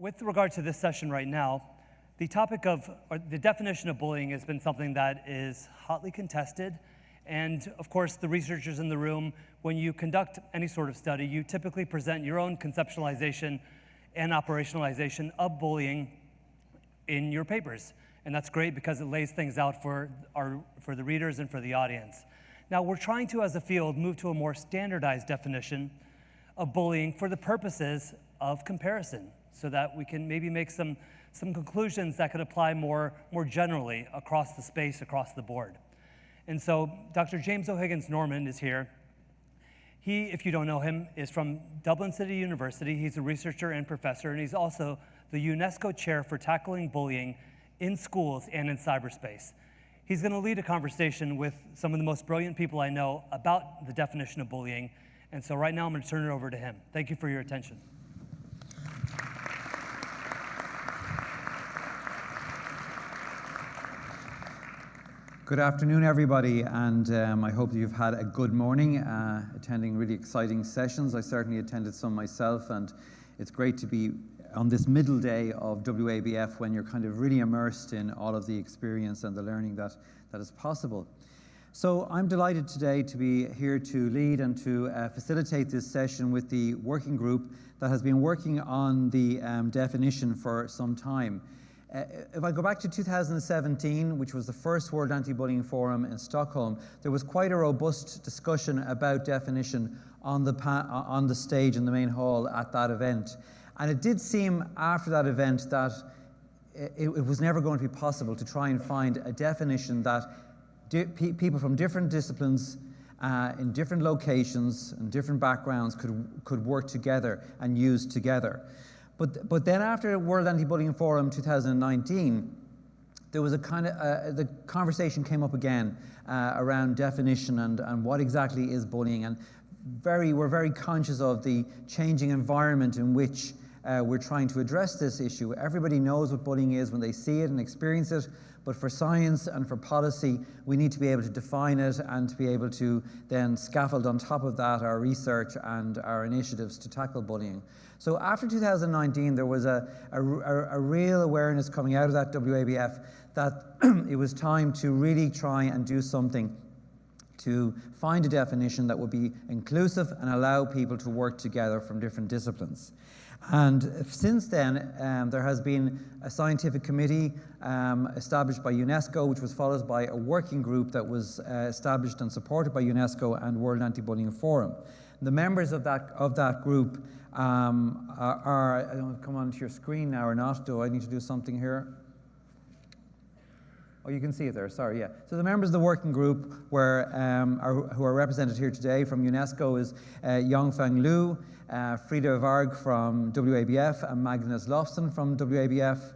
With regard to this session right now, the topic of, or the definition of bullying has been something that is hotly contested. And of course, the researchers in the room, when you conduct any sort of study, you typically present your own conceptualization and operationalization of bullying in your papers. And that's great because it lays things out for the readers and for the audience. Now, we're trying to, as a field, move to a more standardized definition of bullying for the purposes of comparison, so that we can maybe make some conclusions that could apply more generally across the space, across the board. And so Dr. James O'Higgins Norman is here. He, if you don't know him, is from Dublin City University. He's a researcher and professor, and he's also the UNESCO Chair for Tackling Bullying in Schools and in Cyberspace. He's going to lead a conversation with some of the most brilliant people I know about the definition of bullying. And so right now I'm going to turn it over to him. Thank you for your attention. Good afternoon, everybody, and I hope you've had a good morning attending really exciting sessions. I certainly attended some myself, and it's great to be on this middle day of WABF when you're kind of really immersed in all of the experience and the learning that is possible. So I'm delighted today to be here to lead and to facilitate this session with the working group that has been working on the definition for some time. If I go back to 2017, which was the first World Anti-Bullying Forum in Stockholm, there was quite a robust discussion about definition on the stage in the main hall at that event. And it did seem after that event that it was never going to be possible to try and find a definition that people from different disciplines in different locations and different backgrounds could work together and use together. But then after World Anti-Bullying Forum 2019, there was a kind of, the conversation came up again around definition and what exactly is bullying. And we're very conscious of the changing environment in which we're trying to address this issue. Everybody knows what bullying is when they see it and experience it, but for science and for policy, we need to be able to define it and to be able to then scaffold on top of that our research and our initiatives to tackle bullying. So after 2019, there was a real awareness coming out of that WABF that it was time to really try and do something to find a definition that would be inclusive and allow people to work together from different disciplines. And since then, there has been a scientific committee established by UNESCO, which was followed by a working group that was established and supported by UNESCO and World Anti-Bullying Forum. The members of that group are I don't know, come onto your screen now or not. Do I need to do something here? Oh, you can see it there, sorry, yeah. So the members of the working group who are represented here today from UNESCO is Yongfeng Liu, Frida Varg from WABF, and Magnus Lofsson from WABF,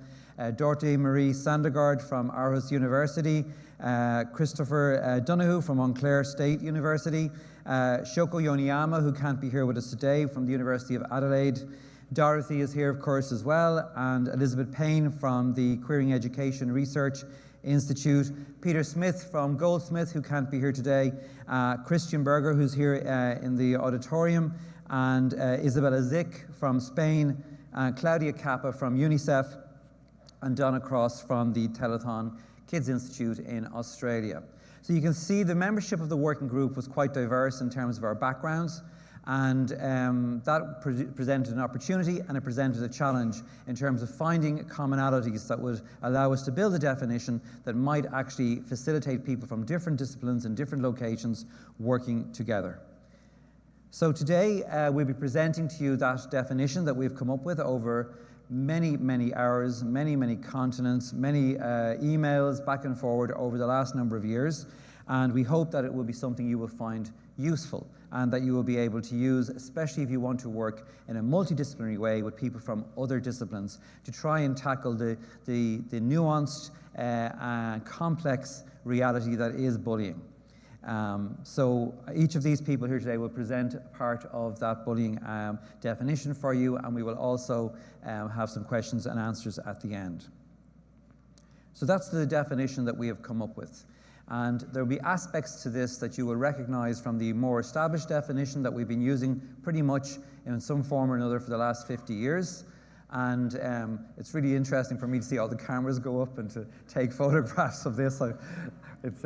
Dorothy Marie Sandegard from Aarhus University, Christopher Donoghue from Montclair State University, Shoko Yoniyama, who can't be here with us today, from the University of Adelaide. Dorothy is here, of course, as well, and Elizabeth Payne from the Queering Education Research Institute, Peter Smith from Goldsmith, who can't be here today, Christian Berger, who's here in the auditorium, and Isabella Zick from Spain, Claudia Kappa from UNICEF, and Donna Cross from the Telethon Kids Institute in Australia. So you can see the membership of the working group was quite diverse in terms of our backgrounds, and that presented an opportunity and it presented a challenge in terms of finding commonalities that would allow us to build a definition that might actually facilitate people from different disciplines and different locations working together. So today we'll be presenting to you that definition that we've come up with over many hours, many continents, many emails back and forward over the last number of years, and we hope that it will be something you will find useful and that you will be able to use, especially if you want to work in a multidisciplinary way with people from other disciplines to try and tackle the nuanced and complex reality that is bullying. So each of these people here today will present part of that bullying definition for you, and we will also have some questions and answers at the end. So that's the definition that we have come up with. And there will be aspects to this that you will recognize from the more established definition that we've been using pretty much in some form or another for the last 50 years. And it's really interesting for me to see all the cameras go up and to take photographs of this. It's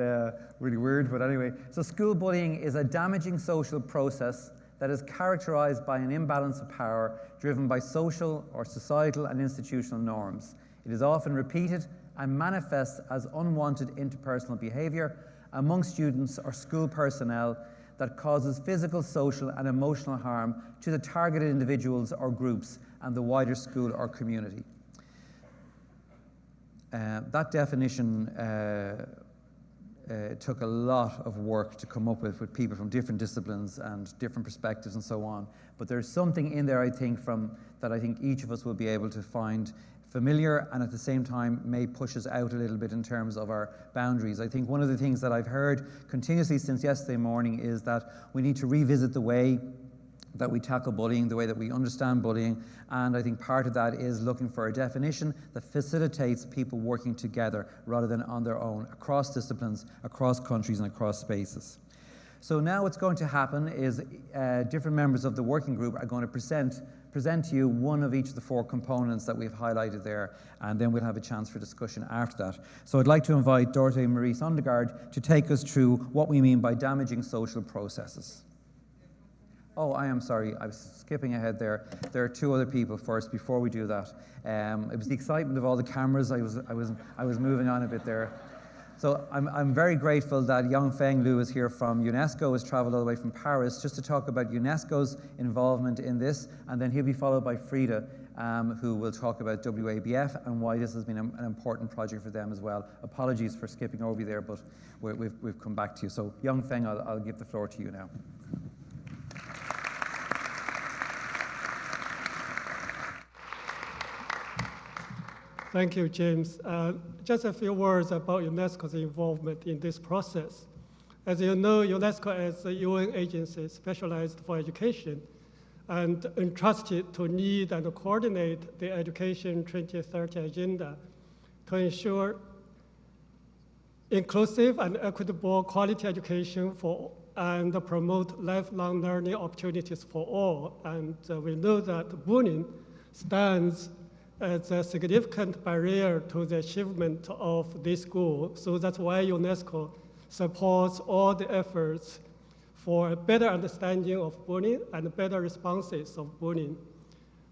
really weird, but anyway. So school bullying is a damaging social process that is characterized by an imbalance of power driven by social or societal and institutional norms. It is often repeated and manifests as unwanted interpersonal behavior among students or school personnel that causes physical, social, and emotional harm to the targeted individuals or groups and the wider school or community. That definition took a lot of work to come up with people from different disciplines and different perspectives and so on. But there's something in there, I think, that I think each of us will be able to find familiar, and at the same time may push us out a little bit in terms of our boundaries. I think one of the things that I've heard continuously since yesterday morning is that we need to revisit the way that we tackle bullying, the way that we understand bullying, and I think part of that is looking for a definition that facilitates people working together rather than on their own, across disciplines, across countries, and across spaces. So now what's going to happen is different members of the working group are going to present to you one of each of the 4 components that we've highlighted there, and then we'll have a chance for discussion after that. So I'd like to invite Dorothy Marie Sondergaard to take us through what we mean by damaging social processes. Oh, I am sorry, I was skipping ahead there. There are 2 other people first before we do that. It was the excitement of all the cameras. I was moving on a bit there. So I'm very grateful that Yongfeng Liu is here from UNESCO, has traveled all the way from Paris just to talk about UNESCO's involvement in this, and then he'll be followed by Frida, who will talk about WABF and why this has been an important project for them as well. Apologies for skipping over you there, but we've come back to you. So Yongfeng, I'll give the floor to you now. Thank you, James. Just a few words about UNESCO's involvement in this process. As you know, UNESCO is a UN agency specialized for education and entrusted to lead and coordinate the Education 2030 agenda to ensure inclusive and equitable quality education and promote lifelong learning opportunities for all. And we know that bullying stands as a significant barrier to the achievement of this goal. So that's why UNESCO supports all the efforts for a better understanding of bullying and better responses of bullying.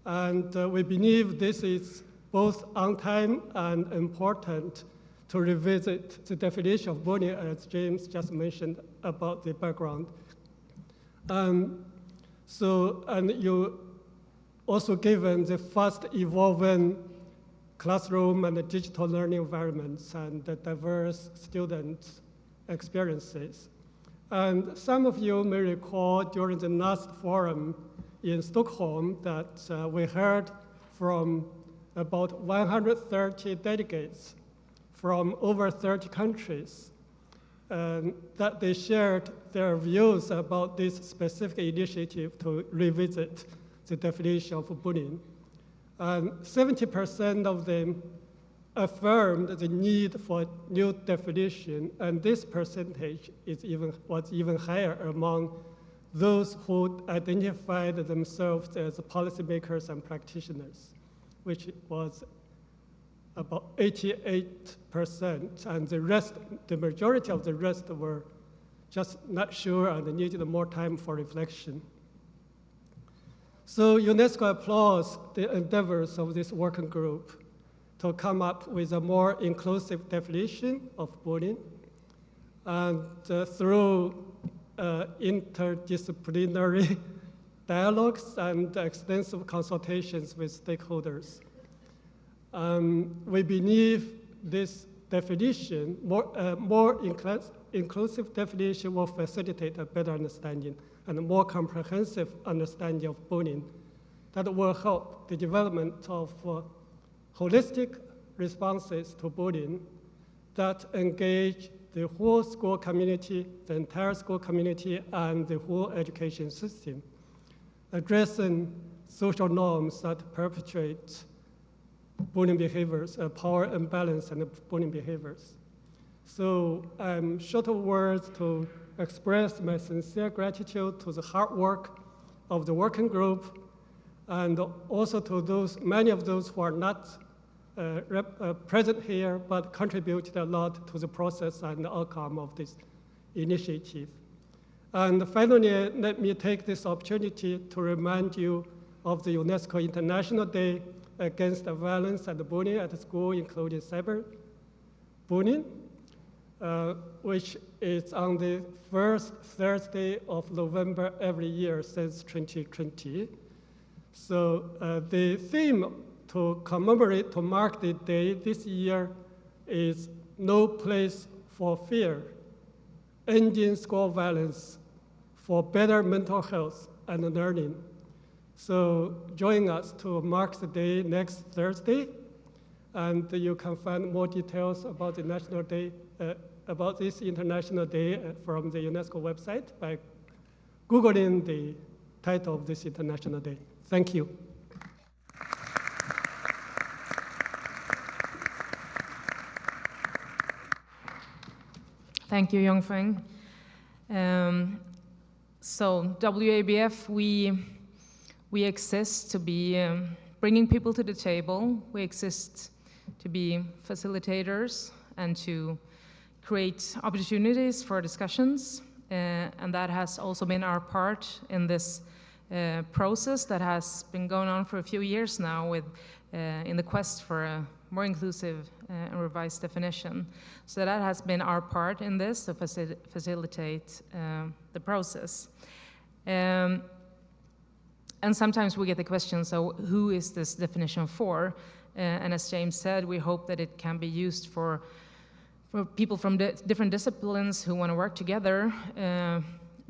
And we believe this is both on time and important to revisit the definition of bullying, as James just mentioned about the background. And you also given the fast evolving classroom and digital learning environments and the diverse student experiences. And some of you may recall during the last forum in Stockholm that we heard from about 130 delegates from over 30 countries that they shared their views about this specific initiative to revisit the definition of bullying. And 70% of them affirmed the need for new definition, and this percentage was even higher among those who identified themselves as policymakers and practitioners, which was about 88%, and the majority of the rest were just not sure and needed more time for reflection. So UNESCO applauds the endeavors of this working group to come up with a more inclusive definition of bullying, and through interdisciplinary dialogues and extensive consultations with stakeholders. We believe this definition, more inclusive definition, will facilitate a better understanding and a more comprehensive understanding of bullying that will help the development of holistic responses to bullying that engage the whole school community, the entire school community, and the whole education system, addressing social norms that perpetuate bullying behaviors, power imbalance and bullying behaviors. So I'm short of words to express my sincere gratitude to the hard work of the working group and also to those, many of those who are not present here, but contributed a lot to the process and the outcome of this initiative. And finally, let me take this opportunity to remind you of the UNESCO International Day Against Violence and Bullying at School, including cyberbullying, which is on the first Thursday of November every year since 2020. So the theme to commemorate, to mark the day this year is No Place for Fear, Ending School Violence for Better Mental Health and Learning. So join us to mark the day next Thursday, and you can find more details about the National Day, about this International Day from the UNESCO website by Googling the title of this International Day. Thank you. Thank you, Yongfeng. So WABF, we exist to be bringing people to the table. We exist to be facilitators and to create opportunities for discussions. And that has also been our part in this process that has been going on for a few years now with, in the quest for a more inclusive and revised definition. So that has been our part in this, to facilitate the process. And sometimes we get the question, so who is this definition for? And as James said, we hope that it can be used for people from different disciplines who want to work together.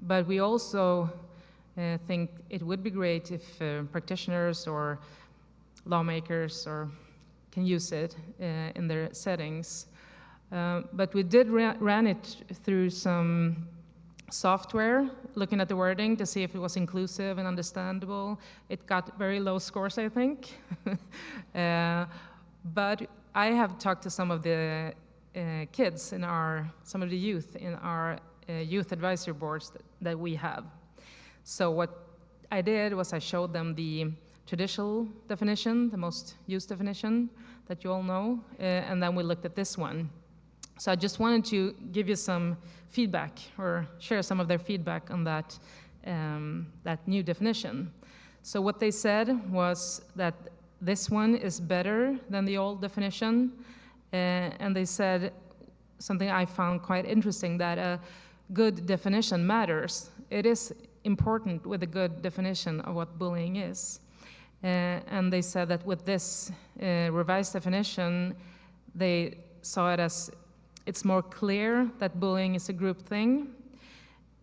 But we also think it would be great if practitioners or lawmakers can use it in their settings. But we did ran it through some software, looking at the wording to see if it was inclusive and understandable. It got very low scores, I think. But I have talked to some of the kids some of the youth in our youth advisory boards that we have. So what I did was I showed them the traditional definition, the most used definition that you all know, and then we looked at this one. So I just wanted to give you some feedback or share some of their feedback on that, that new definition. So what they said was that this one is better than the old definition, and they said something I found quite interesting, that a good definition matters. It is important with a good definition of what bullying is. And they said that with this revised definition, they saw it as it's more clear that bullying is a group thing.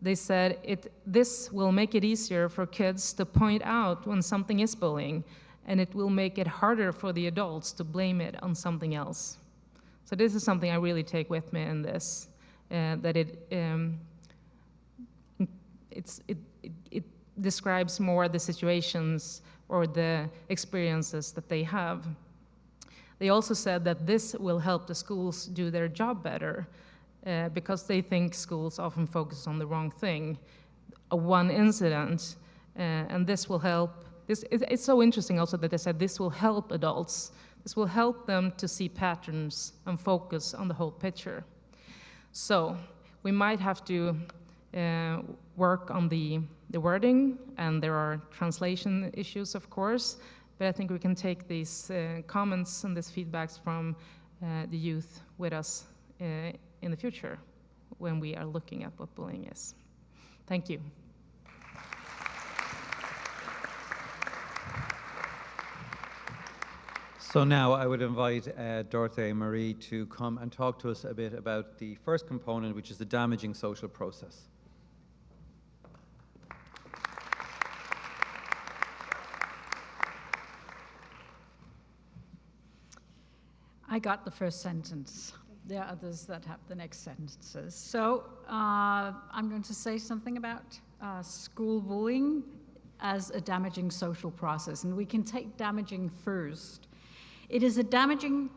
They said this will make it easier for kids to point out when something is bullying, and it will make it harder for the adults to blame it on something else. So this is something I really take with me in this, that it describes more the situations or the experiences that they have. They also said that this will help the schools do their job better, because they think schools often focus on the wrong thing, one incident, and this will help. It's so interesting also that they said this will help adults. This will help them to see patterns and focus on the whole picture. So we might have to work on the wording, and there are translation issues, of course, but I think we can take these comments and these feedbacks from the youth with us in the future when we are looking at what bullying is. Thank you. So now I would invite Dorothea Marie to come and talk to us a bit about the first component, which is the damaging social process. I got the first sentence. There are others that have the next sentences. So I'm going to say something about school bullying as a damaging social process. And we can take damaging first. It is a damaging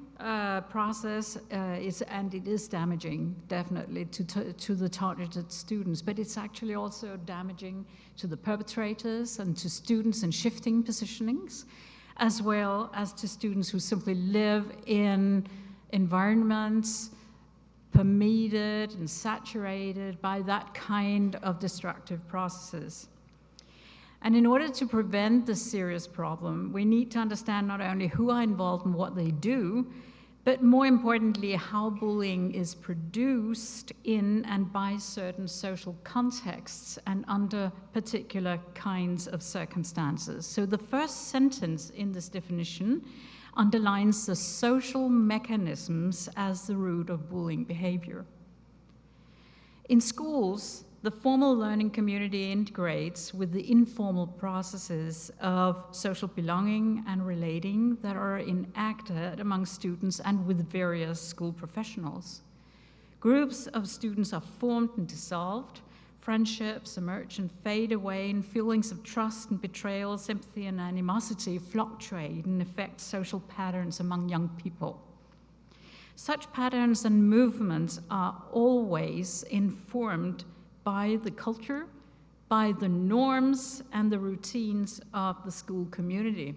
process, and it is damaging, definitely, to the targeted students, but it's actually also damaging to the perpetrators and to students in shifting positionings, as well as to students who simply live in environments permeated and saturated by that kind of destructive processes. And in order to prevent this serious problem, we need to understand not only who are involved and what they do, but more importantly, how bullying is produced in and by certain social contexts and under particular kinds of circumstances. So the first sentence in this definition underlines the social mechanisms as the root of bullying behavior. In schools, the formal learning community integrates with the informal processes of social belonging and relating that are enacted among students and with various school professionals. Groups of students are formed and dissolved, friendships emerge and fade away, and feelings of trust and betrayal, sympathy and animosity fluctuate and affect social patterns among young people. Such patterns and movements are always informed by the culture, by the norms and the routines of the school community.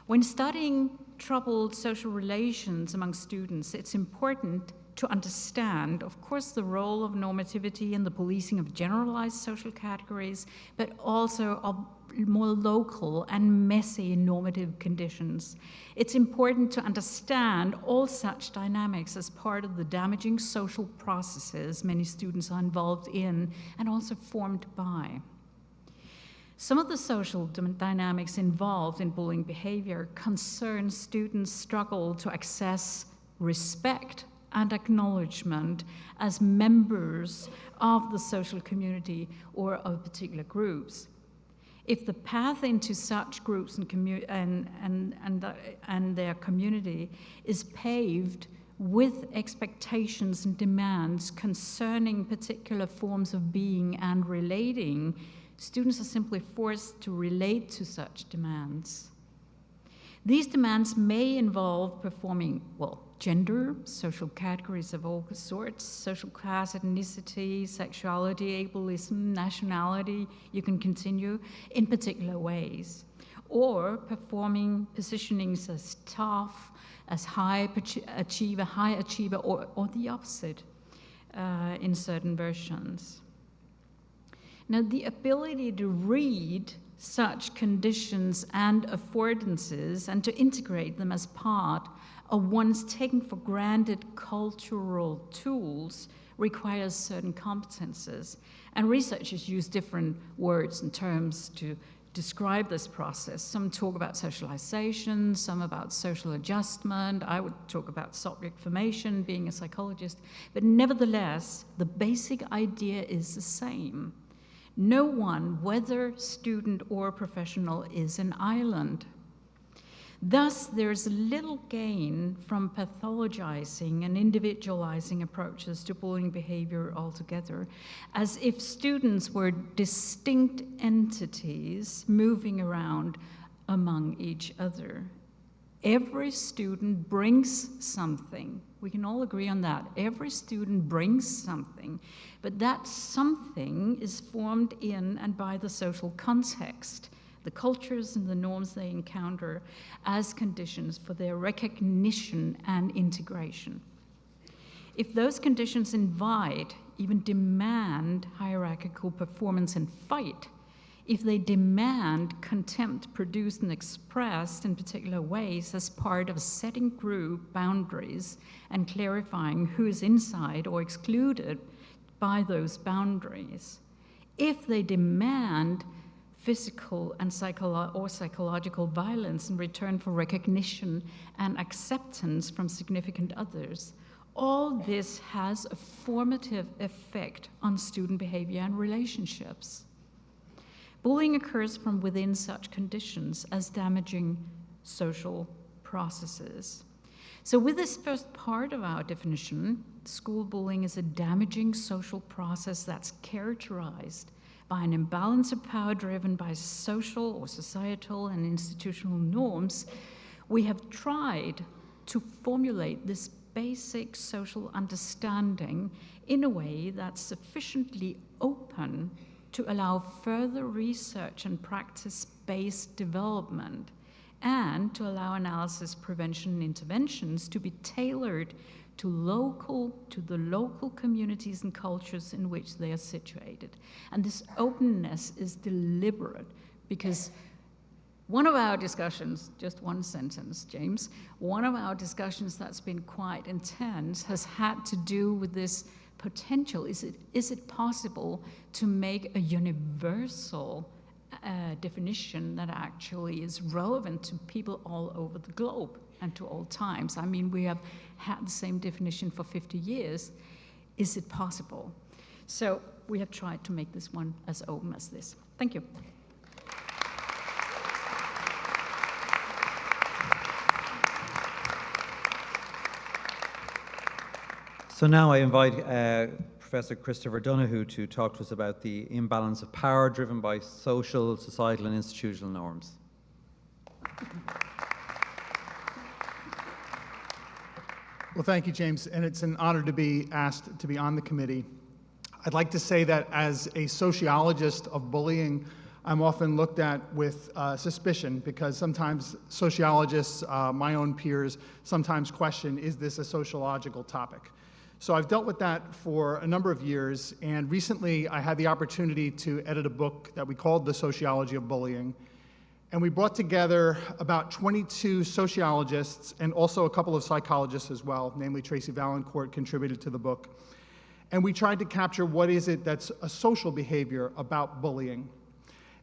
When studying troubled social relations among students, it's important to understand, of course, the role of normativity in the policing of generalized social categories, but also of more local and messy normative conditions. It's important to understand all such dynamics as part of the damaging social processes many students are involved in and also formed by. Some of the social dynamics involved in bullying behavior concern students' struggle to access respect and acknowledgement as members of the social community or of particular groups. If the path into such groups and their community is paved with expectations and demands concerning particular forms of being and relating, students are simply forced to relate to such demands. These demands may involve performing, gender, social categories of all sorts, social class, ethnicity, sexuality, ableism, nationality, you can continue, in particular ways. Or performing positionings as tough, as high achiever, or the opposite in certain versions. Now, the ability to read such conditions and affordances and to integrate them as part of one's taken for granted cultural tools requires certain competences. And researchers use different words and terms to describe this process. Some talk about socialization, some about social adjustment. I would talk about subject formation, being a psychologist. But nevertheless, the basic idea is the same. No one, whether student or professional, is an island. Thus, there's little gain from pathologizing and individualizing approaches to bullying behavior altogether, as if students were distinct entities moving around among each other. Every student brings something. We can all agree on that. Every student brings something, but that something is formed in and by the social context, the cultures and the norms they encounter as conditions for their recognition and integration. If those conditions invite, even demand hierarchical performance and fight, if they demand contempt produced and expressed in particular ways as part of setting group boundaries and clarifying who is inside or excluded by those boundaries, if they demand physical and psychological violence in return for recognition and acceptance from significant others, all this has a formative effect on student behavior and relationships. Bullying occurs from within such conditions as damaging social processes. So with this first part of our definition, school bullying is a damaging social process that's characterized by an imbalance of power driven by social or societal and institutional norms, We have tried to formulate this basic social understanding in a way that's sufficiently open to allow further research and practice-based development, and to allow analysis, prevention, and interventions to be tailored to the local communities and cultures in which they are situated. And this openness is deliberate, because one of our discussions, just one sentence, James, one of our discussions that's been quite intense has had to do with this potential. Is it possible to make a universal definition that actually is relevant to people all over the globe and to all times? I mean, we have had the same definition for 50 years. Is it possible? So we have tried to make this one as open as this. Thank you. So now I invite Professor Christopher Donoghue to talk to us about the imbalance of power driven by social, societal, and institutional norms. Well, thank you, James, and it's an honor to be asked to be on the committee. I'd like to say that as a sociologist of bullying, I'm often looked at with suspicion, because sometimes sociologists, my own peers, sometimes question, is this a sociological topic? So I've dealt with that for a number of years, and recently I had the opportunity to edit a book that we called The Sociology of Bullying. And we brought together about 22 sociologists and also a couple of psychologists as well, namely Tracy Valancourt contributed to the book. And we tried to capture what is it that's a social behavior about bullying.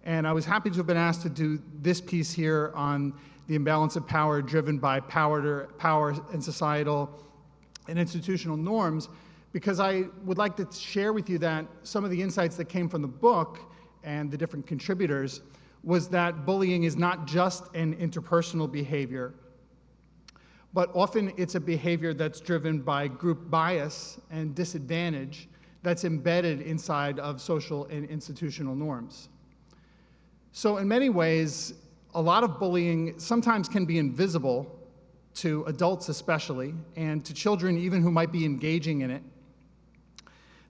And I was happy to have been asked to do this piece here on the imbalance of power driven by power and societal and institutional norms, because I would like to share with you that some of the insights that came from the book and the different contributors was that bullying is not just an interpersonal behavior, but often it's a behavior that's driven by group bias and disadvantage that's embedded inside of social and institutional norms. So in many ways, a lot of bullying sometimes can be invisible to adults especially, and to children even who might be engaging in it.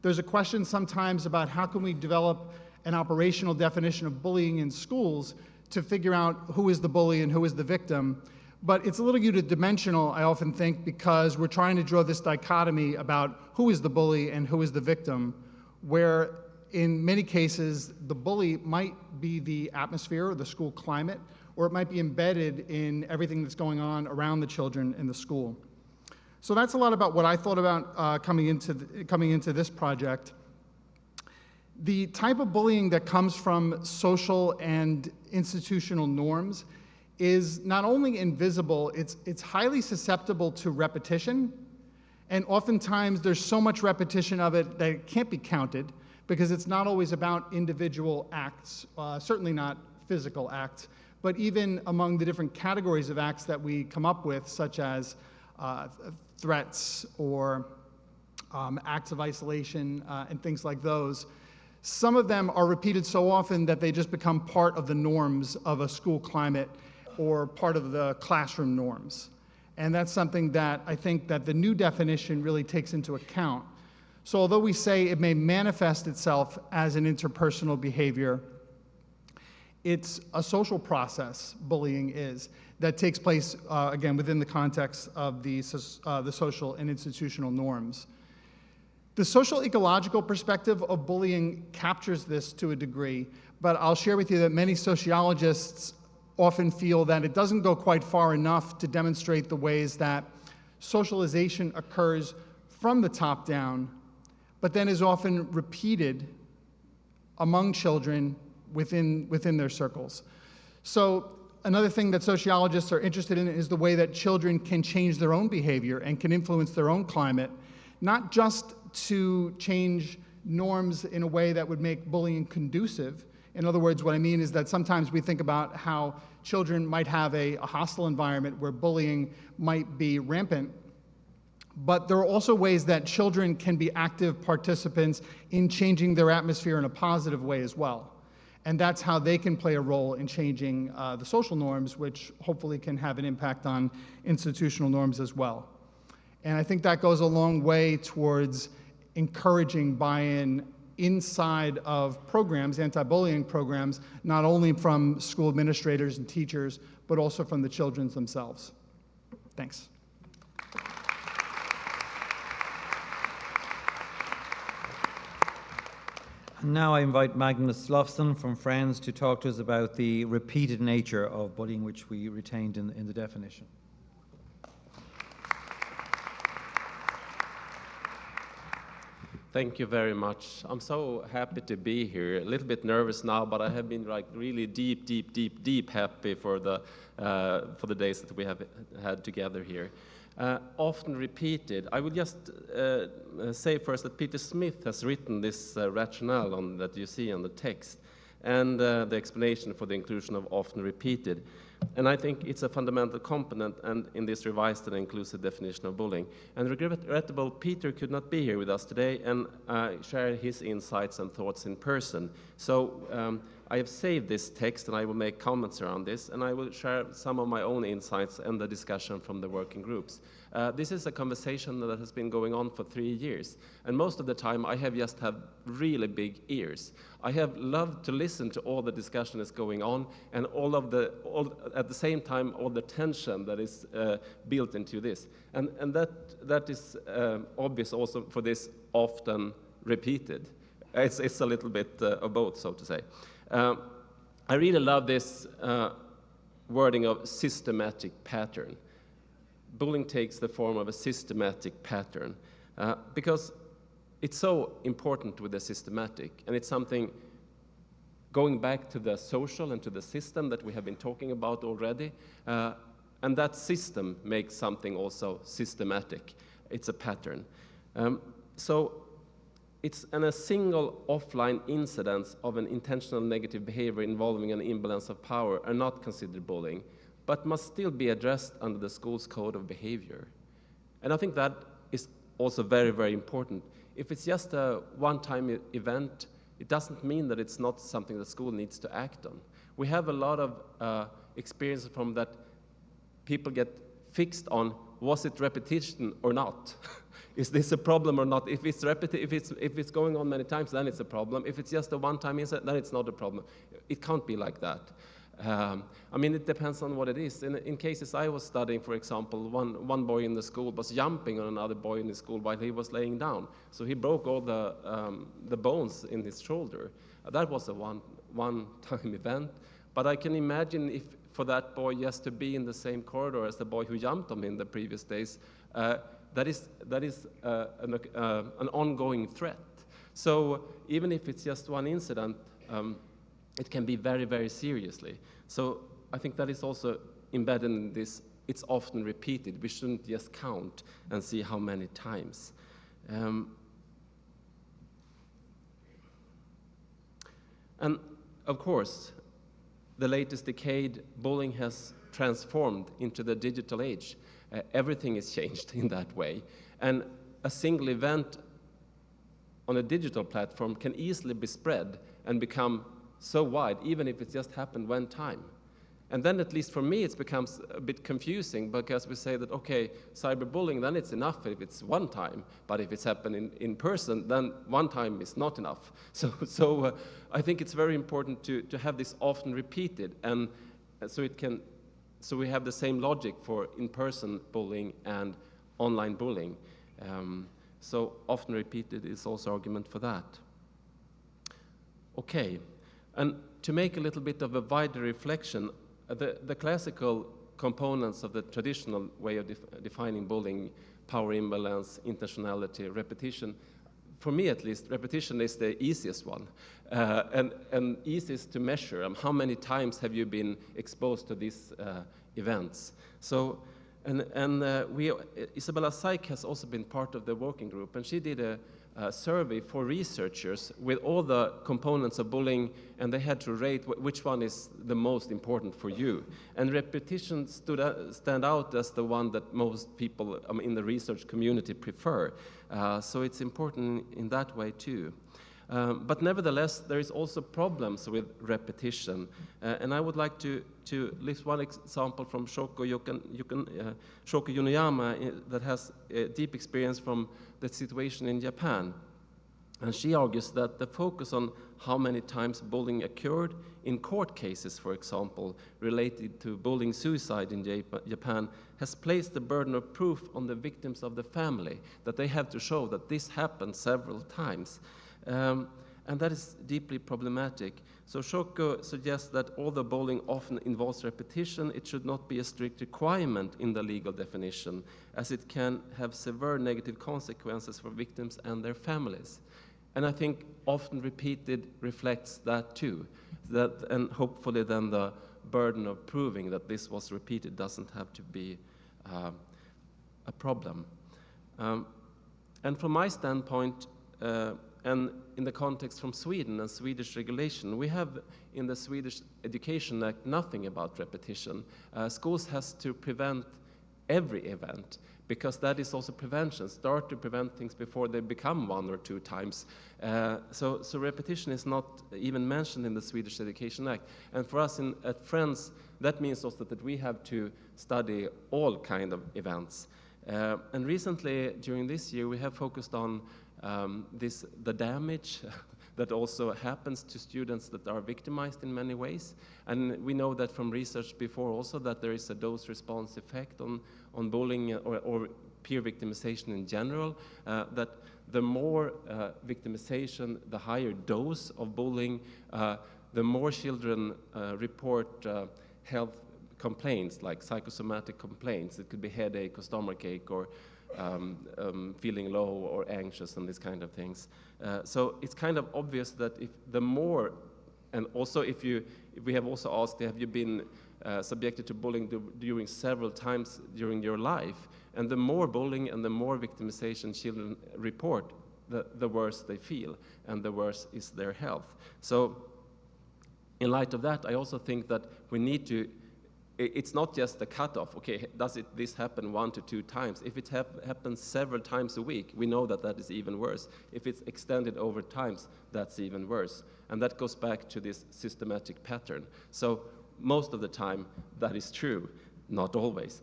There's a question sometimes about how can we develop an operational definition of bullying in schools to figure out who is the bully and who is the victim. But it's a little unidimensional, I often think, because we're trying to draw this dichotomy about who is the bully and who is the victim, where in many cases the bully might be the atmosphere or the school climate, or it might be embedded in everything that's going on around the children in the school. So that's a lot about what I thought about coming into this project. The type of bullying that comes from social and institutional norms is not only invisible, it's highly susceptible to repetition, and oftentimes there's so much repetition of it that it can't be counted, because it's not always about individual acts, certainly not physical acts, but even among the different categories of acts that we come up with, such as threats or acts of isolation and things like those. Some of them are repeated so often that they just become part of the norms of a school climate or part of the classroom norms. And that's something that I think that the new definition really takes into account. So although we say it may manifest itself as an interpersonal behavior, it's a social process, bullying is, that takes place, again, within the context of the social and institutional norms. The social ecological perspective of bullying captures this to a degree, but I'll share with you that many sociologists often feel that it doesn't go quite far enough to demonstrate the ways that socialization occurs from the top down, but then is often repeated among children within their circles. So another thing that sociologists are interested in is the way that children can change their own behavior and can influence their own climate, not just to change norms in a way that would make bullying conducive. In other words, what I mean is that sometimes we think about how children might have a hostile environment where bullying might be rampant, but there are also ways that children can be active participants in changing their atmosphere in a positive way as well. And that's how they can play a role in changing the social norms, which hopefully can have an impact on institutional norms as well. And I think that goes a long way towards encouraging buy-in inside of programs, anti-bullying programs, not only from school administrators and teachers, but also from the children themselves. Thanks. And now I invite Magnus Lofsson from Friends to talk to us about the repeated nature of bullying, which we retained in the definition. Thank you very much. I'm so happy to be here. A little bit nervous now, but I have been like really deep happy for the days that we have had together here. Often repeated. I will just say first that Peter Smith has written this rationale that you see on the text, and the explanation for the inclusion of often repeated. And I think it's a fundamental component and in this revised and inclusive definition of bullying. And regrettable, Peter could not be here with us today and share his insights and thoughts in person. So I have saved this text and I will make comments around this, and I will share some of my own insights and the discussion from the working groups. This is a conversation that has been going on for 3 years, and most of the time I have just had really big ears. I have loved to listen to all the discussion that's going on, and at the same time all the tension that is built into this, and that is obvious also for this often repeated. It's a little bit of both, so to say. I really love this wording of systematic pattern. Bullying takes the form of a systematic pattern because it's so important with the systematic, and it's something going back to the social and to the system that we have been talking about already, and that system makes something also systematic. It's a pattern. So it's a single offline incidence of an intentional negative behavior involving an imbalance of power are not considered bullying, but must still be addressed under the school's code of behavior. And I think that is also very, very important. If it's just a one-time event, it doesn't mean that it's not something the school needs to act on. We have a lot of experience from that people get fixed on, was it repetition or not? Is this a problem or not? If it's going on many times, then it's a problem. If it's just a one-time incident, then it's not a problem. It can't be like that. I mean, it depends on what it is. In cases I was studying, for example, one boy in the school was jumping on another boy in the school while he was laying down. So he broke all the bones in his shoulder. That was a one-time event. But I can imagine if for that boy just to be in the same corridor as the boy who jumped on him the previous days, that is an ongoing threat. So even if it's just one incident, it can be very, very seriously. So I think that is also embedded in this. It's often repeated. We shouldn't just count and see how many times. And of course, the latest decade, bullying has transformed into the digital age. Everything is changed in that way. And a single event on a digital platform can easily be spread and become so wide, even if it just happened one time. And then, at least for me, it becomes a bit confusing because we say that, okay, cyberbullying, then it's enough if it's one time, but if it's happened in person, then one time is not enough. So I think it's very important to have this often repeated, and so we have the same logic for in-person bullying and online bullying. So often repeated is also argument for that. Okay. And to make a little bit of a wider reflection, the classical components of the traditional way of defining bullying, power imbalance, intentionality, repetition, for me at least, repetition is the easiest one and easiest to measure. How many times have you been exposed to these events? So, Isabella Syke has also been part of the working group, and she did a survey for researchers with all the components of bullying, and they had to rate which one is the most important for you. And repetition stand out as the one that most people in the research community prefer. So it's important in that way too. But nevertheless, there is also problems with repetition. And I would like to list one example from Shoko Yunuyama that has a deep experience from the situation in Japan. And she argues that the focus on how many times bullying occurred in court cases, for example, related to bullying suicide in Japan, has placed the burden of proof on the victims of the family, that they have to show that this happened several times. And that is deeply problematic. So Shoko suggests that although bullying often involves repetition, it should not be a strict requirement in the legal definition, as it can have severe negative consequences for victims and their families. And I think often repeated reflects that too, and hopefully then the burden of proving that this was repeated doesn't have to be a problem. And from my standpoint, and in the context from Sweden and Swedish regulation, we have in the Swedish Education Act nothing about repetition. Schools has to prevent every event, because that is also prevention. Start to prevent things before they become 1 or 2 times. So repetition is not even mentioned in the Swedish Education Act. And for us at Friends, that means also that we have to study all kind of events. And recently, during this year, we have focused on the damage that also happens to students that are victimized in many ways. And we know that from research before also that there is a dose-response effect on bullying or peer victimization in general, that the more victimization, the higher dose of bullying, the more children report health complaints, like psychosomatic complaints. It could be headache or stomachache or feeling low or anxious and these kind of things. So it's kind of obvious that if the more, and also if we have also asked, have you been subjected to bullying during several times during your life? And the more bullying and the more victimization children report, the worse they feel and the worse is their health. So in light of that, I also think that we need to, it's not just the cutoff. Okay, does this happen 1 to 2 times? If it happens several times a week, we know that is even worse. If it's extended over times, that's even worse. And that goes back to this systematic pattern. So most of the time, that is true, not always,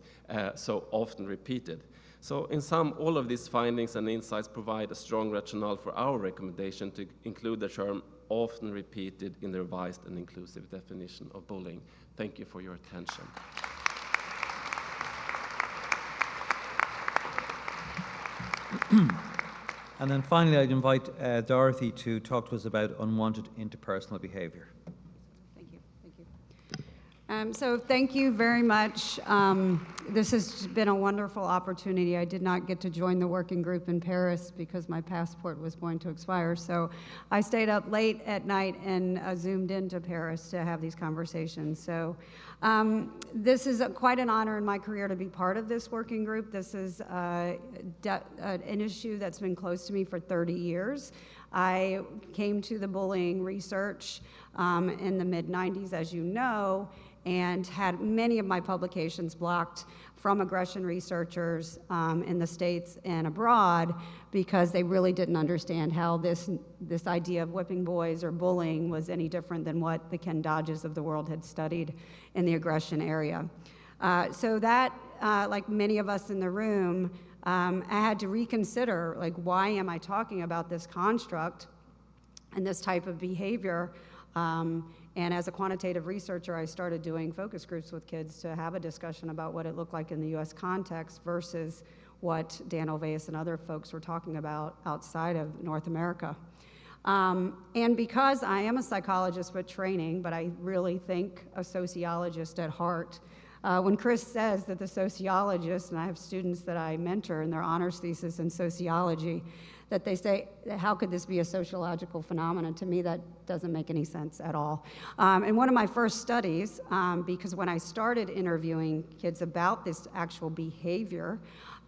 so often repeated. So in sum, all of these findings and insights provide a strong rationale for our recommendation to include the term often repeated in the revised and inclusive definition of bullying. Thank you for your attention. And then finally, I'd invite Dorothy to talk to us about unwanted interpersonal behavior. Thank you. So thank you very much. This has been a wonderful opportunity. I did not get to join the working group in Paris because my passport was going to expire. So I stayed up late at night and zoomed into Paris to have these conversations. So this is quite an honor in my career to be part of this working group. This is an issue that's been close to me for 30 years. I came to the bullying research in the mid-90s, as you know, and had many of my publications blocked from aggression researchers in the States and abroad because they really didn't understand how this idea of whipping boys or bullying was any different than what the Ken Dodges of the world had studied in the aggression area. So that, like many of us in the room, I had to reconsider, like, why am I talking about this construct and this type of behavior? And as a quantitative researcher, I started doing focus groups with kids to have a discussion about what it looked like in the US context versus what Dan Olveus and other folks were talking about outside of North America. And because I am a psychologist with training, but I really think a sociologist at heart, when Chris says that the sociologist, and I have students that I mentor in their honors thesis in sociology, that they say, how could this be a sociological phenomenon? To me, that doesn't make any sense at all. In one of my first studies, because when I started interviewing kids about this actual behavior,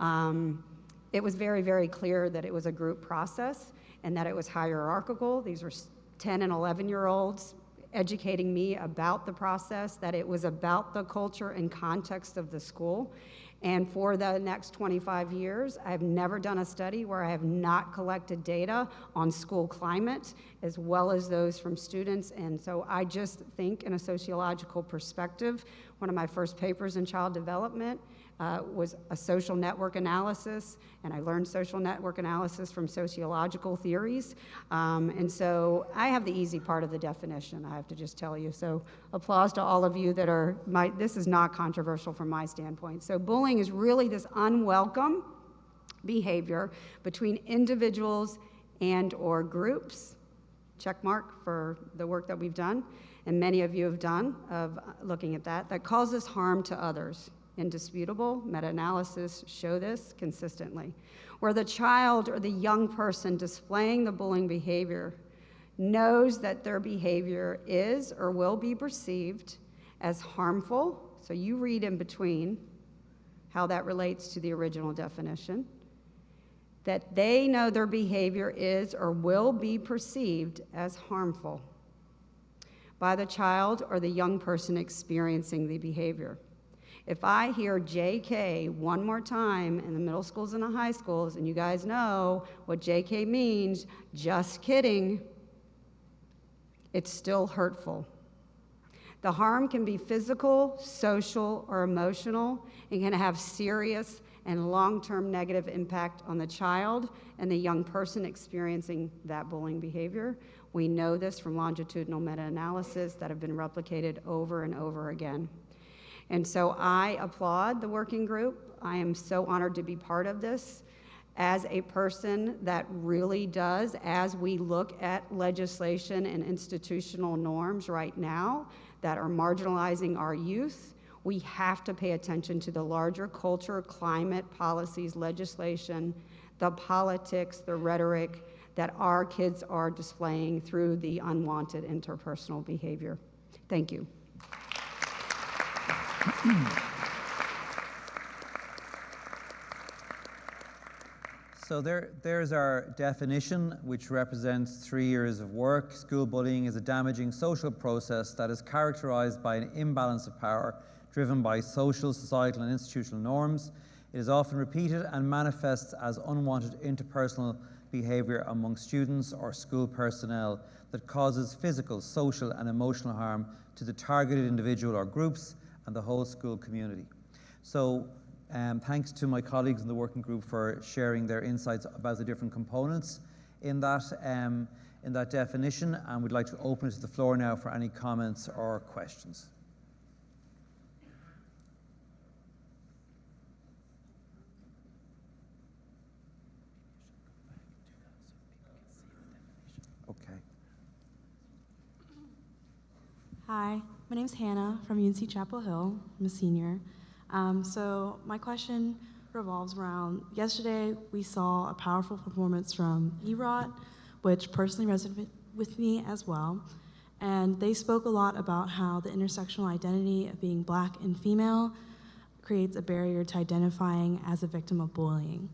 it was very, very clear that it was a group process and that it was hierarchical. These were 10 and 11-year-olds educating me about the process, that it was about the culture and context of the school, And for the next 25 years, I've never done a study where I have not collected data on school climate, as well as those from students. And so I just think in a sociological perspective, one of my first papers in child development was a social network analysis, and I learned social network analysis from sociological theories. And so I have the easy part of the definition, I have to just tell you. So applause to all of you that are, this is not controversial from my standpoint. So bullying is really this unwelcome behavior between individuals and or groups. Check mark for the work that we've done, and many of you have done of looking at that causes harm to others. Indisputable, meta-analysis show this consistently, where the child or the young person displaying the bullying behavior knows that their behavior is or will be perceived as harmful. So you read in between how that relates to the original definition, that they know their behavior is or will be perceived as harmful by the child or the young person experiencing the behavior. If I hear JK one more time in the middle schools and the high schools, and you guys know what JK means, just kidding, it's still hurtful. The harm can be physical, social, or emotional, and can have serious and long-term negative impact on the child and the young person experiencing that bullying behavior. We know this from longitudinal meta-analysis that have been replicated over and over again. And so I applaud the working group. I am so honored to be part of this as a person that really does, as we look at legislation and institutional norms right now that are marginalizing our youth, we have to pay attention to the larger culture, climate, policies, legislation, the politics, the rhetoric that our kids are displaying through the unwanted interpersonal behavior. Thank you. So there's our definition, which represents 3 years of work. School bullying is a damaging social process that is characterized by an imbalance of power driven by social, societal, and institutional norms. It is often repeated and manifests as unwanted interpersonal behavior among students or school personnel that causes physical, social, and emotional harm to the targeted individual or groups and the whole school community. So thanks to my colleagues in the working group for sharing their insights about the different components in that definition, and we'd like to open it to the floor now for any comments or questions. Okay. Hi, my name's Hannah from UNC Chapel Hill. I'm a senior. So my question revolves around, yesterday we saw a powerful performance from EROT, which personally resonated with me as well. And they spoke a lot about how the intersectional identity of being Black and female creates a barrier to identifying as a victim of bullying.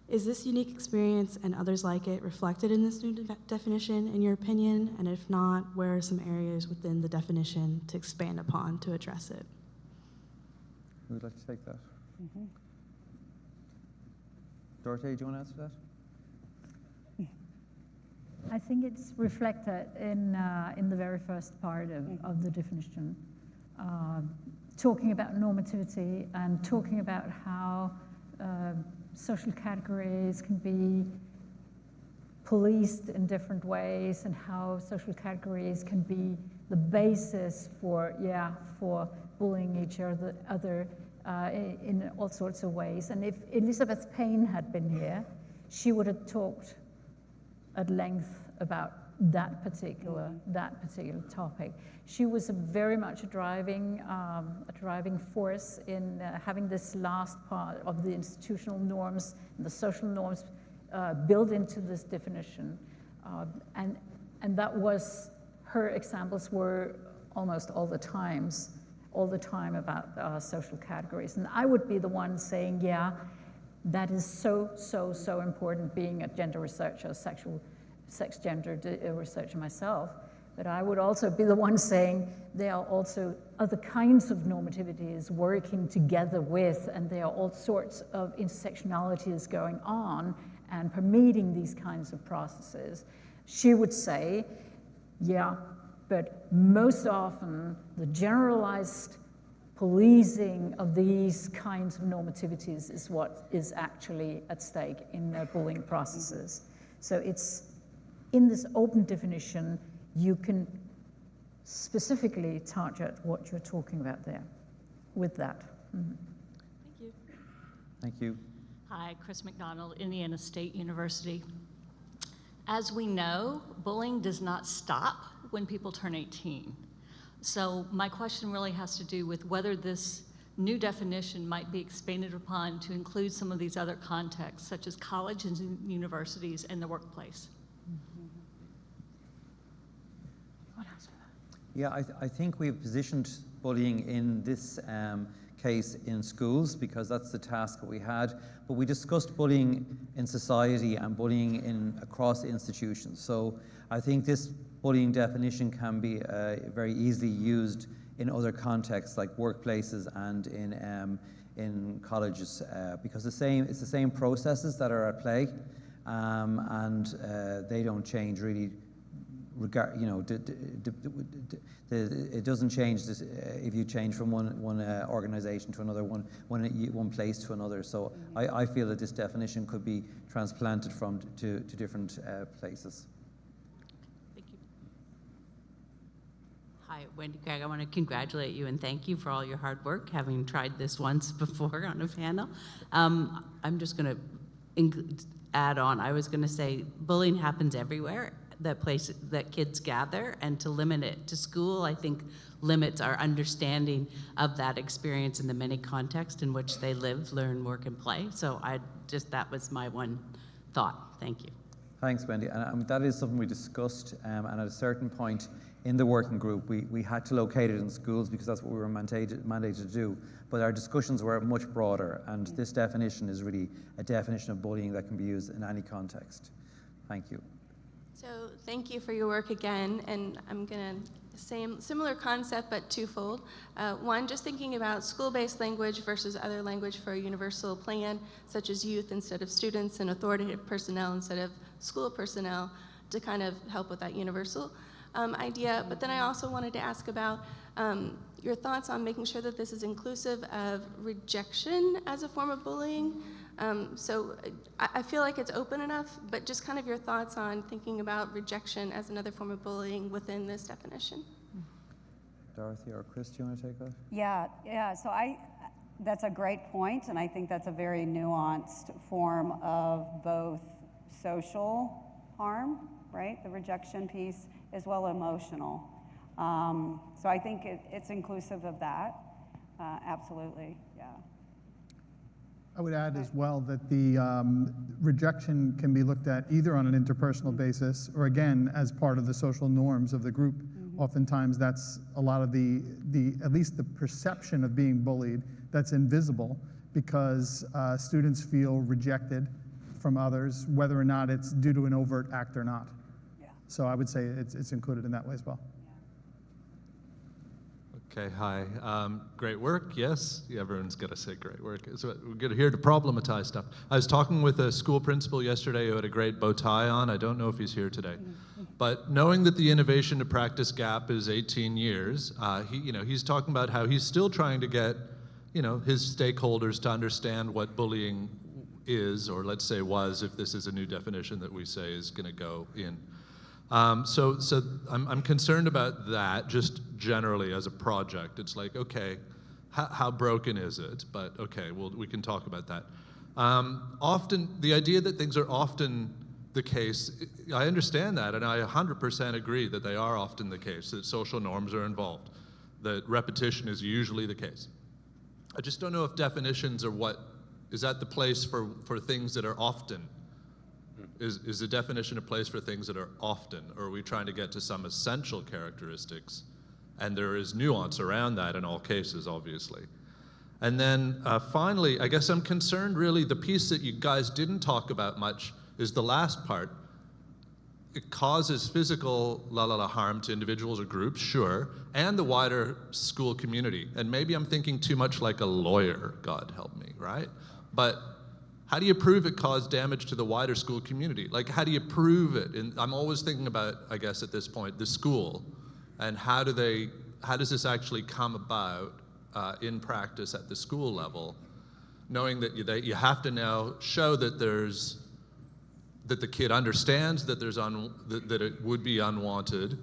Is this unique experience and others like it reflected in this new definition, in your opinion? And if not, where are some areas within the definition to expand upon to address it? Who would like to take that? Mm-hmm. Dorothy, do you want to answer that? I think it's reflected in the very first part of the definition, talking about normativity and talking about how social categories can be policed in different ways, and how social categories can be the basis for bullying each other in all sorts of ways. And if Elizabeth Payne had been here, she would have talked at length about that particular topic. She was very much a driving force in having this last part of the institutional norms and the social norms built into this definition, and that was, her examples were almost all the time about social categories. And I would be the one saying, yeah, that is so important, being a gender researcher, sex gender researcher myself, But I would also be the one saying there are also other kinds of normativities working together with, and there are all sorts of intersectionalities going on and permeating these kinds of processes. She would say, yeah, but most often the generalized policing of these kinds of normativities is what is actually at stake in the bullying processes. So it's in this open definition, you can specifically target what you're talking about there with that. Mm-hmm. Thank you. Thank you. Hi, Chris McDonald, Indiana State University. As we know, bullying does not stop when people turn 18. So my question really has to do with whether this new definition might be expanded upon to include some of these other contexts, such as colleges and universities and the workplace. Yeah, I think we've positioned bullying in this case in schools because that's the task that we had, but we discussed bullying in society and bullying across institutions. So I think this bullying definition can be very easily used in other contexts like workplaces and in colleges because it's the same processes that are at play and they don't change really. It doesn't change this, if you change from one organization to another, one place to another. So I feel that this definition could be transplanted to different places. Thank you. Hi, Wendy Craig. I want to congratulate you and thank you for all your hard work, having tried this once before on a panel. I'm just going to add on. I was going to say bullying happens everywhere. That kids gather, and to limit it to school, I think limits our understanding of that experience in the many contexts in which they live, learn, work, and play. So that was my one thought. Thank you. Thanks, Wendy. And that is something we discussed, and at a certain point in the working group, we had to locate it in schools because that's what we were mandated to do. But our discussions were much broader, and this definition is really a definition of bullying that can be used in any context. Thank you. So thank you for your work again, and I'm going to similar concept but twofold. One, just thinking about school-based language versus other language for a universal plan, such as youth instead of students and authoritative personnel instead of school personnel, to kind of help with that universal idea. But then I also wanted to ask about your thoughts on making sure that this is inclusive of rejection as a form of bullying. So I feel like it's open enough, but just kind of your thoughts on thinking about rejection as another form of bullying within this definition. Dorothy or Chris, do you want to take that? Yeah. So that's a great point, and I think that's a very nuanced form of both social harm, right, the rejection piece, as well as emotional. So I think it's inclusive of that, absolutely, yeah. I would add as well that the rejection can be looked at either on an interpersonal basis or again as part of the social norms of the group. Mm-hmm. Oftentimes that's a lot of the at least the perception of being bullied that's invisible because students feel rejected from others, whether or not it's due to an overt act or not. Yeah. So I would say it's included in that way as well. Okay, hi. Great work, yes. Everyone's got to say great work. So we're here to problematize stuff. I was talking with a school principal yesterday who had a great bow tie on. I don't know if he's here today. But knowing that the innovation to practice gap is 18 years, he's talking about how he's still trying to get, his stakeholders to understand what bullying is, or let's say was, if this is a new definition that we say is going to go in. So I'm concerned about that just generally as a project. It's like, okay, how broken is it? But okay, we can talk about that. Often, the idea that things are often the case, I understand that, and I 100% agree that they are often the case, that social norms are involved, that repetition is usually the case. I just don't know if definitions are is that the place for things that are often? Is the definition a place for things that are often, or are we trying to get to some essential characteristics? And there is nuance around that in all cases, obviously. And then finally, I guess I'm concerned really, the piece that you guys didn't talk about much is the last part. it causes physical harm to individuals or groups, sure, and the wider school community. And maybe I'm thinking too much like a lawyer, God help me, right? But how do you prove it caused damage to the wider school community? Like, how do you prove it? And I'm always thinking about, I guess at this point, the school, and how does this actually come about in practice at the school level, knowing that you have to now show that that the kid understands that that it would be unwanted,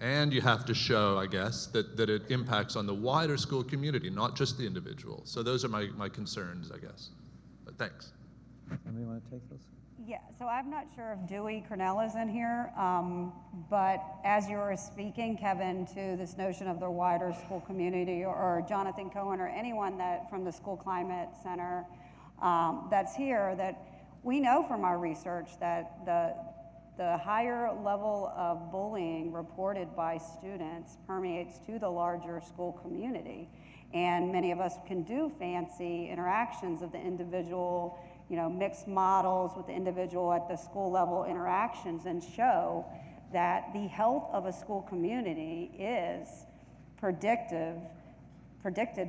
and you have to show, I guess, that it impacts on the wider school community, not just the individual. So those are my concerns, I guess. But thanks. Anybody want to take those? Yeah, so I'm not sure if Dewey Cornell is in here, but as you were speaking, Kevin, to this notion of the wider school community, or Jonathan Cohen, or anyone that from the School Climate Center that's here, that we know from our research that the higher level of bullying reported by students permeates to the larger school community. And many of us can do fancy interactions of the individual, mixed models with the individual at the school level interactions, and show that the health of a school community is predicted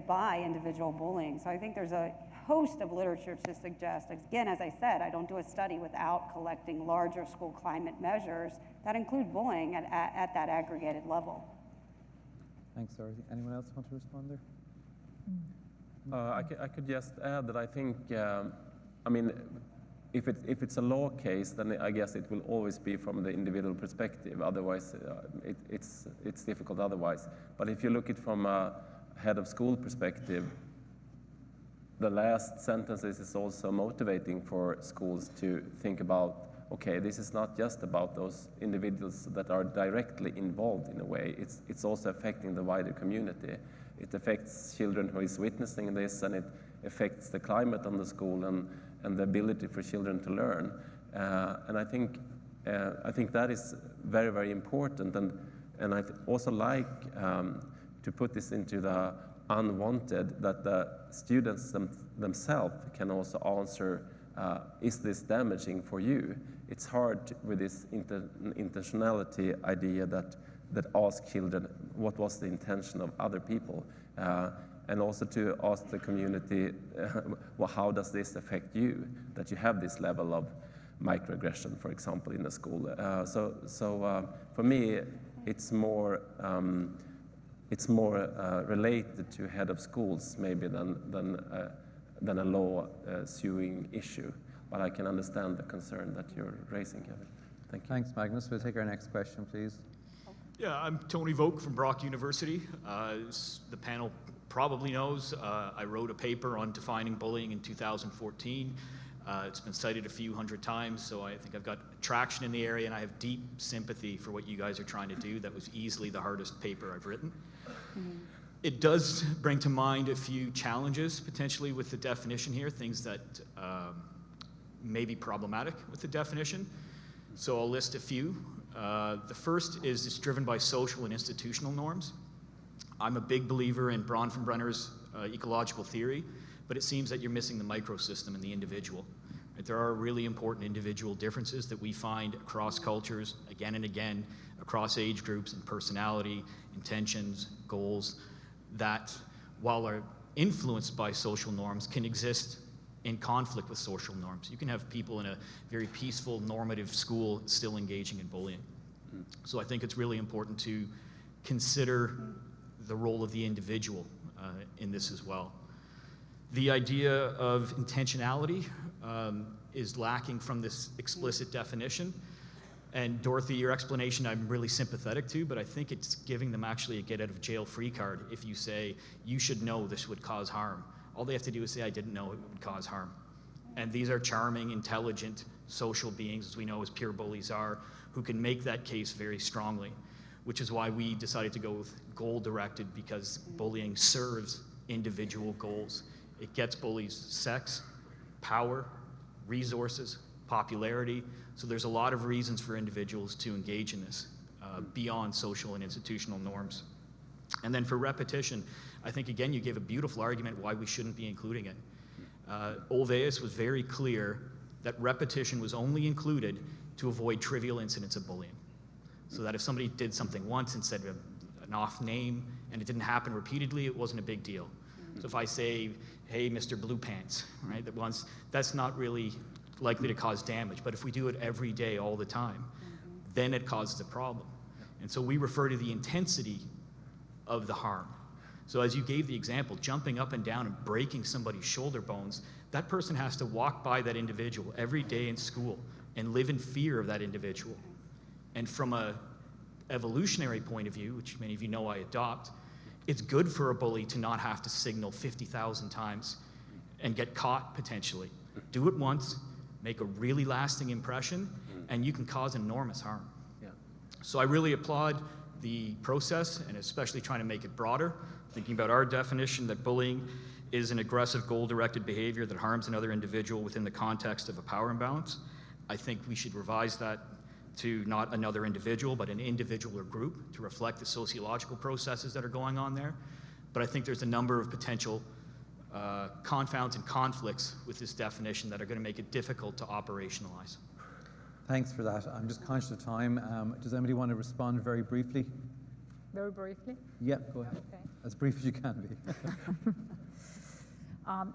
by individual bullying. So I think there's a host of literature to suggest, again, as I said, I don't do a study without collecting larger school climate measures that include bullying at that aggregated level. Thanks, Dorothy. Anyone else want to respond there? I could just add that I think, if it's a law case, then I guess it will always be from the individual perspective. Otherwise, it's difficult otherwise. But if you look at it from a head of school perspective, the last sentences is also motivating for schools to think about, okay, this is not just about those individuals that are directly involved in a way. It's also affecting the wider community. It affects children who is witnessing this, and it affects the climate on the school and the ability for children to learn. And I think that is very, very important. And I also like to put this into the unwanted, that the students themselves can also answer, is this damaging for you? It's hard with this intentionality idea that asks children, what was the intention of other people? And also to ask the community, well, how does this affect you, that you have this level of microaggression, for example, in a school? So for me, it's more related to head of schools maybe than a law suing issue. But I can understand the concern that you're raising, Kevin. Thank you. Thanks, Magnus. We'll take our next question, please. Yeah, I'm Tony Vogt from Brock University. As the panel probably knows, I wrote a paper on defining bullying in 2014. It's been cited a few hundred times, so I think I've got traction in the area, and I have deep sympathy for what you guys are trying to do. That was easily the hardest paper I've written. It does bring to mind a few challenges potentially with the definition here, things that may be problematic with the definition. So I'll list a few. The first is it's driven by social and institutional norms. I'm a big believer in Bronfenbrenner's ecological theory, but it seems that you're missing the microsystem and the individual. Right? There are really important individual differences that we find across cultures, again and again, across age groups and personality, intentions, goals, that while are influenced by social norms, can exist in conflict with social norms. You can have people in a very peaceful, normative school still engaging in bullying. So I think it's really important to consider the role of the individual in this as well. The idea of intentionality is lacking from this explicit definition. And Dorothy, your explanation I'm really sympathetic to, but I think it's giving them actually a get-out-of-jail-free card if you say, you should know this would cause harm. All they have to do is say, I didn't know it would cause harm. And these are charming, intelligent, social beings, as we know as peer bullies are, who can make that case very strongly, which is why we decided to go with goal-directed, because bullying serves individual goals. It gets bullies sex, power, resources, popularity. So there's a lot of reasons for individuals to engage in this beyond social and institutional norms. And then for repetition, I think, again, you gave a beautiful argument why we shouldn't be including it. Olveus was very clear that repetition was only included to avoid trivial incidents of bullying. So that if somebody did something once and said an off name and it didn't happen repeatedly, it wasn't a big deal. So if I say, hey, Mr. Blue Pants, right, that once, that's not really likely to cause damage. But if we do it every day, all the time, then it causes a problem. And so we refer to the intensity of the harm. So as you gave the example, jumping up and down and breaking somebody's shoulder bones, that person has to walk by that individual every day in school and live in fear of that individual. And from a evolutionary point of view, which many of you know I adopt, it's good for a bully to not have to signal 50,000 times and get caught potentially. Do it once, make a really lasting impression, and you can cause enormous harm. Yeah. So I really applaud the process, and especially trying to make it broader, thinking about our definition that bullying is an aggressive goal-directed behavior that harms another individual within the context of a power imbalance. I think we should revise that to not another individual, but an individual or group to reflect the sociological processes that are going on there. But I think there's a number of potential confounds and conflicts with this definition that are going to make it difficult to operationalize. Thanks for that. I'm just conscious of time. Does anybody want to respond very briefly? Very briefly? Yeah, go ahead. Okay. As brief as you can be.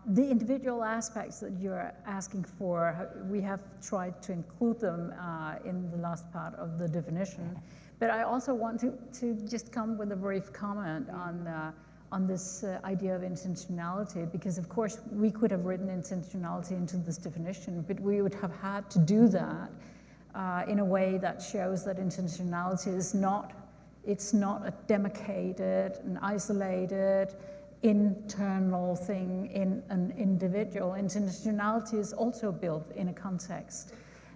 The individual aspects that you're asking for, we have tried to include them in the last part of the definition. But I also want to just come with a brief comment on this idea of intentionality, because of course we could have written intentionality into this definition, but we would have had to do that in a way that shows that intentionality is not, it's not a demarcated and isolated internal thing in an individual. Intentionality is also built in a context.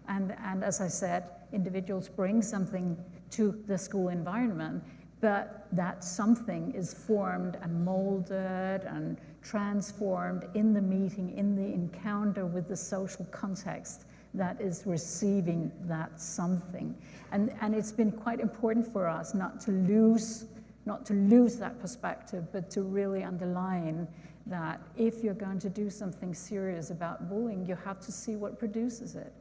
And as I said, individuals bring something to the school environment, but that something is formed and molded and transformed in the meeting, in the encounter with the social context that is receiving that something. And it's been quite important for us not to lose that perspective, but to really underline that if you're going to do something serious about bullying, you have to see what produces it.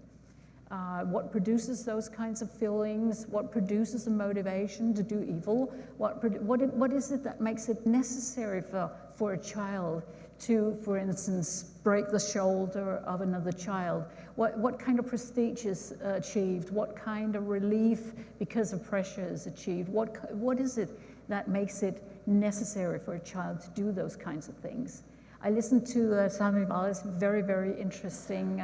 What produces those kinds of feelings, what produces the motivation to do evil, what is it that makes it necessary for a child to, for instance, break the shoulder of another child? What kind of prestige is achieved? What kind of relief because of pressure is achieved? What is it that makes it necessary for a child to do those kinds of things? I listened to Cyberbullying's very, very interesting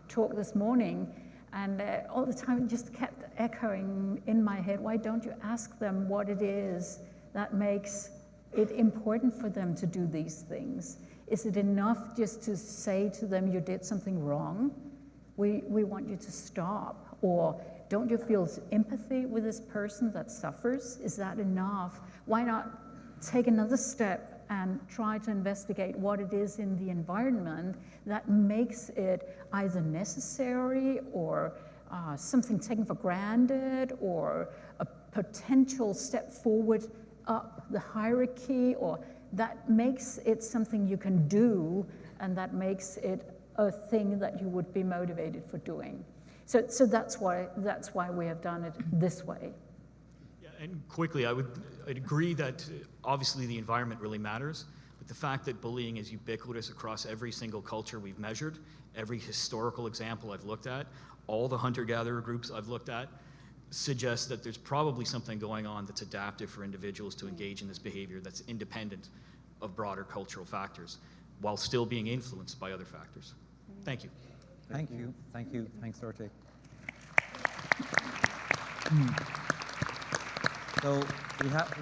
talk this morning, and all the time it just kept echoing in my head, why don't you ask them what it is that makes it important for them to do these things? Is it enough just to say to them, you did something wrong? We want you to stop. Or don't you feel empathy with this person that suffers? Is that enough? Why not take another step and try to investigate what it is in the environment that makes it either necessary or something taken for granted or a potential step forward up the hierarchy, or that makes it something you can do and that makes it a thing that you would be motivated for doing. So that's why we have done it this way. Yeah, and quickly, I'd agree that obviously the environment really matters, but the fact that bullying is ubiquitous across every single culture we've measured, every historical example I've looked at, all the hunter-gatherer groups I've looked at, suggests that there's probably something going on that's adaptive for individuals to engage in this behavior that's independent of broader cultural factors, while still being influenced by other factors. Thank you. Thank you. Thank you. Thanks, Dorothy. So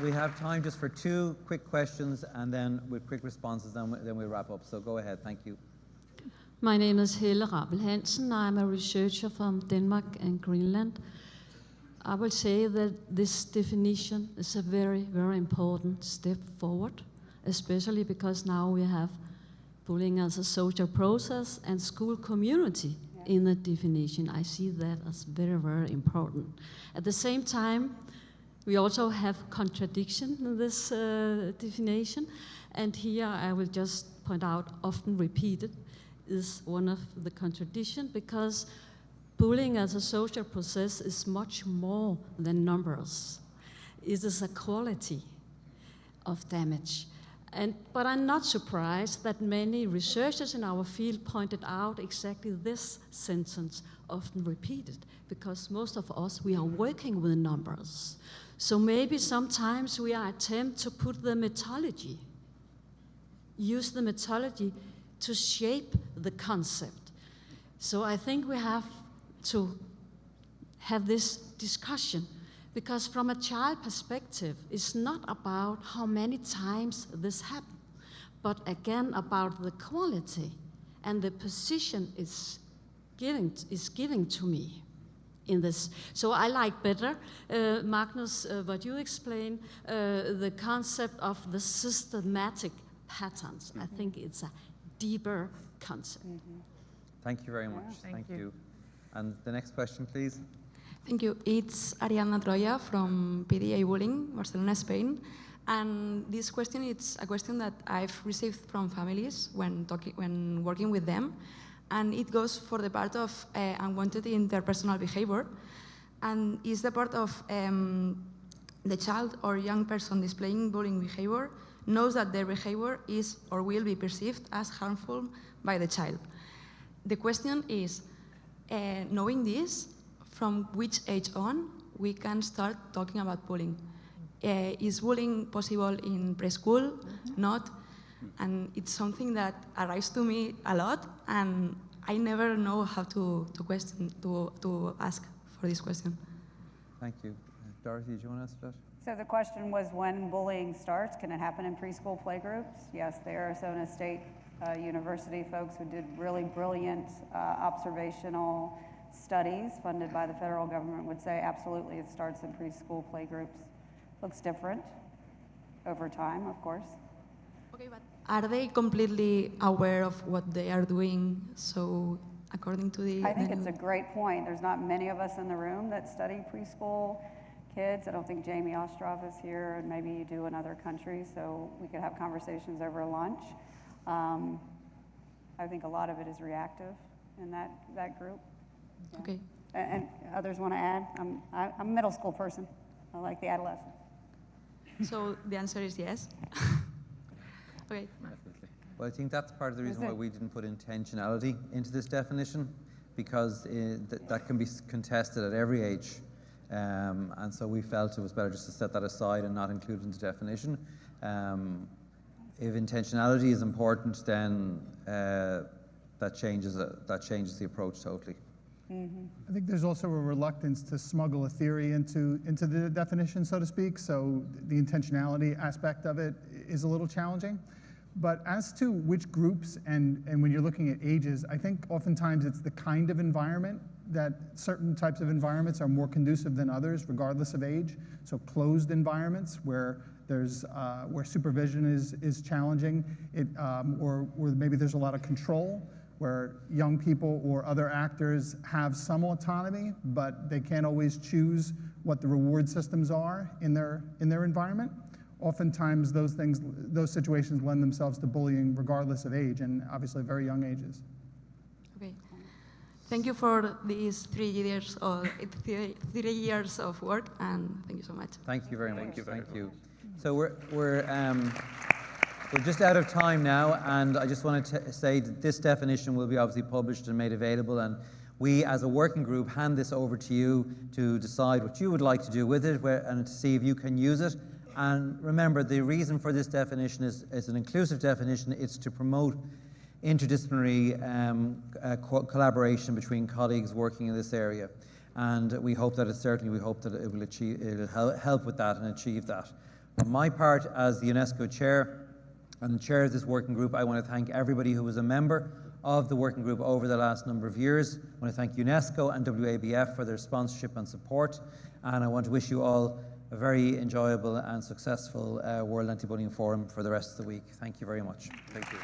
we have time just for 2 quick questions, and then with quick responses, then we'll wrap up. So go ahead. Thank you. My name is Helle Rabel Hansen. I'm a researcher from Denmark and Greenland. I will say that this definition is a very, very important step forward, especially because now we have bullying as a social process and school community in the definition. I see that as very, very important. At the same time, we also have contradiction in this definition, and here I will just point out, often repeated, is one of the contradiction, because bullying as a social process is much more than numbers. It is a quality of damage. But I'm not surprised that many researchers in our field pointed out exactly this sentence, often repeated, because most of us, we are working with numbers. So maybe sometimes we are attempt to put the methodology, use the methodology to shape the concept. So I think we have to have this discussion, because from a child perspective, it's not about how many times this happened, but again about the quality and the position is giving to me in this. So I like better, Magnus, what you explained, the concept of the systematic patterns. I think it's a deeper concept. Thank you very much. Thank you. And the next question, please. Thank you. It's Ariadna Troya from PDA Bullying, Barcelona, Spain. And this question is a question that I've received from families when working with them. And it goes for the part of unwanted interpersonal behavior. And is the part of the child or young person displaying bullying behavior knows that their behavior is or will be perceived as harmful by the child. The question is, knowing this, from which age on we can start talking about bullying? Is bullying possible in preschool? Not? And it's something that arrives to me a lot, and I never know how to ask for this question. Thank you. Dorothy, do you want to answer that? So the question was when bullying starts, can it happen in preschool playgroups? Yes, the Arizona State University folks who did really brilliant observational studies funded by the federal government would say absolutely it starts in preschool playgroups. Looks different over time, of course. Okay, but are they completely aware of what they are doing? So according to the... I think it's a great point. There's not many of us in the room that study preschool kids. I don't think Jamie Ostrov is here, and maybe you do in other countries, so we could have conversations over lunch. I think a lot of it is reactive in that group. Yeah. Okay. And others want to add? I'm a middle school person. I like the adolescents. So the answer is yes? Okay. Definitely. Well, I think that's part of the reason why we didn't put intentionality into this definition, because that can be contested at every age. And so we felt it was better just to set that aside and not include it in the definition. If intentionality is important, then that changes the approach totally. I think there's also a reluctance to smuggle a theory into the definition, so to speak. So the intentionality aspect of it is a little challenging. But as to which groups and when you're looking at ages, I think oftentimes it's the kind of environment that certain types of environments are more conducive than others, regardless of age. So closed environments where there's where supervision is challenging, or maybe there's a lot of control, where young people or other actors have some autonomy, but they can't always choose what the reward systems are in their environment. Oftentimes those situations lend themselves to bullying regardless of age, and obviously very young ages. Okay. Thank you for these 3 years of work, and thank you so much. Thank you very much. Thank you. So we're just out of time now, and I just wanted to say that this definition will be obviously published and made available, and we as a working group hand this over to you to decide what you would like to do with it and to see if you can use it. And remember, the reason for this definition is an inclusive definition. It's to promote interdisciplinary collaboration between colleagues working in this area. And we hope that it'll help with that and achieve that. On my part, as the UNESCO chair and the chair of this working group, I want to thank everybody who was a member of the working group over the last number of years. I want to thank UNESCO and WABF for their sponsorship and support. And I want to wish you all a very enjoyable and successful World Anti-Bullying Forum for the rest of the week. Thank you very much. Thank you.